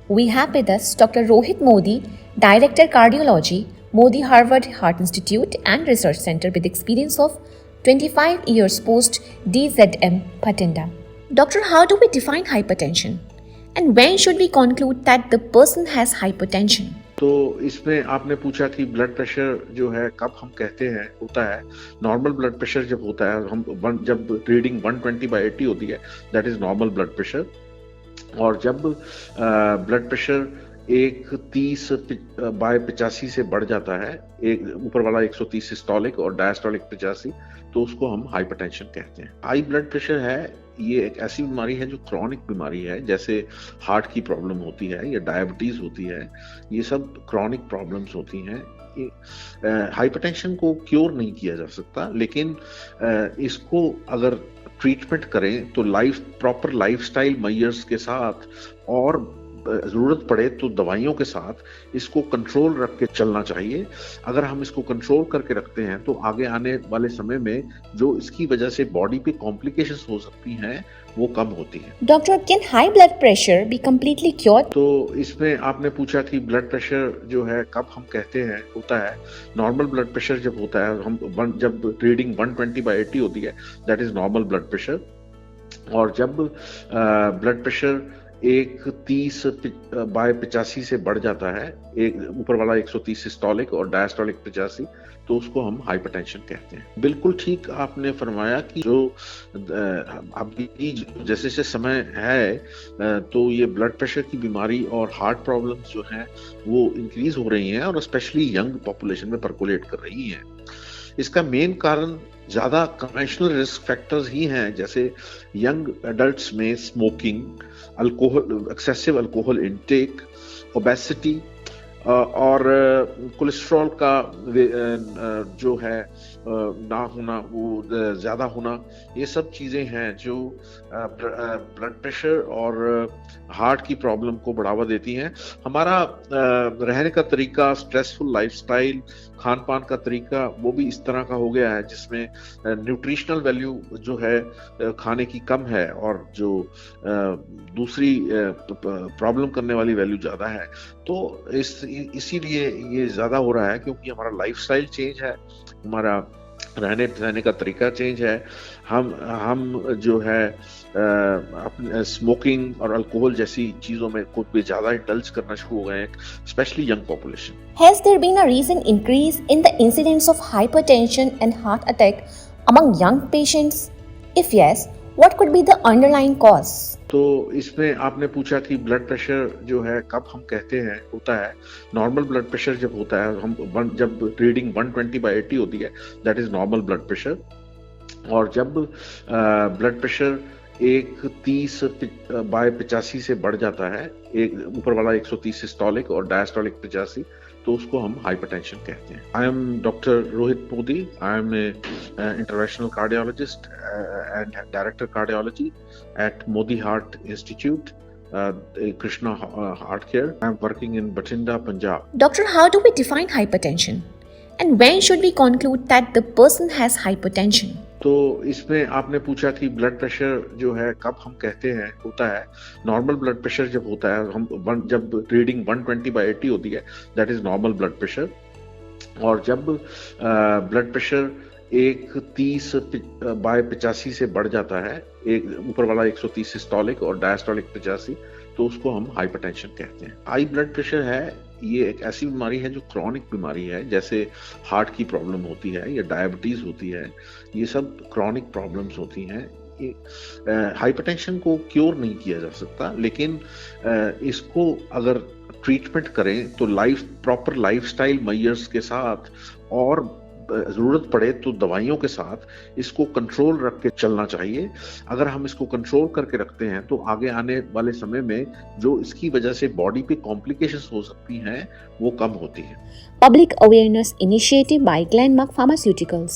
We have with us Dr. Rohit Modi, Director Cardiology, Modi Harvard Heart Institute and Research Center with experience of 25 years post DZM Bhatinda. Doctor, how do we define hypertension? And when should we conclude that the person has hypertension? तो इसमें आपने पूछा कि blood pressure जो है कब हम कहते हैं होता है। नॉर्मल ब्लड प्रेशर जब होता है, जब रीडिंग 120/80 होती है, that is normal blood pressure. और जब ब्लड प्रेशर 130/85 से बढ़ जाता है, एक ऊपर वाला 130 सिस्टोलिक और डायस्टोलिक 85, तो उसको हम हाइपरटेंशन कहते हैं। हाई ब्लड प्रेशर है, ये एक ऐसी बीमारी है जो क्रॉनिक बीमारी है, जैसे हार्ट की प्रॉब्लम होती है या डायबिटीज होती है, ये सब क्रॉनिक प्रॉब्लम्स होती हैं। हाइपरटेंशन को क्योर नहीं किया जा सकता, लेकिन इसको अगर ट्रीटमेंट करें तो प्रॉपर लाइफस्टाइल मेजर्स के साथ और जरूरत पड़े तो दवाइयों के साथ इसको कंट्रोल रख के चलना चाहिए। अगर हम इसको कंट्रोल करके रखते हैं तो आगे आने वाले समय में जो इसकी वजह से बॉडी पे कॉम्प्लिकेशंस हो सकती हैं वो कम होती है। Doctor, can high blood pressure be completely cured? तो इसमें आपने पूछा कि ब्लड प्रेशर जो है कब हम कहते हैं होता है। नॉर्मल ब्लड प्रेशर जब होता है, जब रीडिंग 120/80 होती है, that is normal blood pressure. और जब ब्लड प्रेशर 130/85 से बढ़ जाता है, एक ऊपर वाला 130 सिस्टोलिक और डायस्टोलिक 85, तो उसको हम हाइपरटेंशन कहते हैं। बिल्कुल ठीक आपने फरमाया कि जो अभी जैसे जैसे समय है तो ये ब्लड प्रेशर की बीमारी और हार्ट प्रॉब्लम्स जो हैं वो इंक्रीज हो रही हैं और स्पेशली यंग पॉपुलेशन में परकोलेट कर रही हैं। इसका मेन कारण ज्यादा कन्वेंशनल रिस्क फैक्टर्स ही हैं, जैसे यंग एडल्ट्स में smoking, alcohol, excessive alcohol intake, obesity और कोलेस्ट्रॉल का जो है ना होना, वो ज्यादा होना, ये सब चीजें हैं जो ब्लड प्रेशर और हार्ट की प्रॉब्लम को बढ़ावा देती हैं। हमारा रहने का तरीका, स्ट्रेसफुल लाइफस्टाइल, खान पान का तरीका वो भी इस तरह का हो गया है जिसमें न्यूट्रिशनल वैल्यू जो है खाने की कम है और जो दूसरी प्रॉब्लम करने वाली वैल्यू ज्यादा है। तो इसीलिए ये ज्यादा हो रहा है क्योंकि हमारा लाइफस्टाइल चेंज है, हमारा रहने का तरीका चेंज है। हम जो है अपने स्मोकिंग और अल्कोहल जैसी चीजों में खुद भी ज्यादा इंडल्ज करना शुरू हो गए हैं, specially young population. Has there been a recent increase in the incidence of hypertension and heart attack among young patients? If yes, what could be the underlying cause? तो इसमें आपने पूछा कि ब्लड प्रेशर जो है कब हम कहते हैं होता है। नॉर्मल ब्लड प्रेशर जब होता है, जब रीडिंग 120/80 होती है, that is normal blood pressure. और जब ब्लड प्रेशर 130/85 से बढ़ जाता है, एक ऊपर वाला 130 सिस्टोलिक और डायस्टोलिक 85, तो उसको हम हाइपरटेंशन कहते हैं। I am doctor Rohit Modi, I am interventional cardiologist and director cardiology at Modi Heart Institute, Krishna Heart Care. I am working in Bhatinda, Punjab. Doctor, how do we define hypertension? And when should we conclude that the person has hypertension? तो इसमें आपने पूछा कि blood pressure जो है कब हम कहते हैं होता है। नॉर्मल ब्लड प्रेशर जब होता है, जब रीडिंग 120/80 होती है, that is normal blood pressure. और जब ब्लड प्रेशर 130/85 से बढ़ जाता है, एक ऊपर वाला 130 सिस्टोलिक और डायस्टोलिक 85, तो उसको हम हाइपरटेंशन कहते हैं। हाई ब्लड प्रेशर है, ये एक ऐसी बीमारी है जो क्रॉनिक बीमारी है, जैसे हार्ट की प्रॉब्लम होती है या डायबिटीज होती है, ये सब क्रॉनिक प्रॉब्लम्स होती हैं। हाइपरटेंशन को क्योर नहीं किया जा सकता, लेकिन इसको अगर ट्रीटमेंट करें तो प्रॉपर लाइफस्टाइल मेजर्स के साथ और जरूरत पड़े तो दवाइयों के साथ इसको कंट्रोल रख के चलना चाहिए। अगर हम इसको कंट्रोल करके रखते हैं तो आगे आने वाले समय में जो इसकी वजह से बॉडी पे कॉम्प्लिकेशंस हो सकती हैं वो कम होती है। Public Awareness Initiative by Glenmark Pharmaceuticals.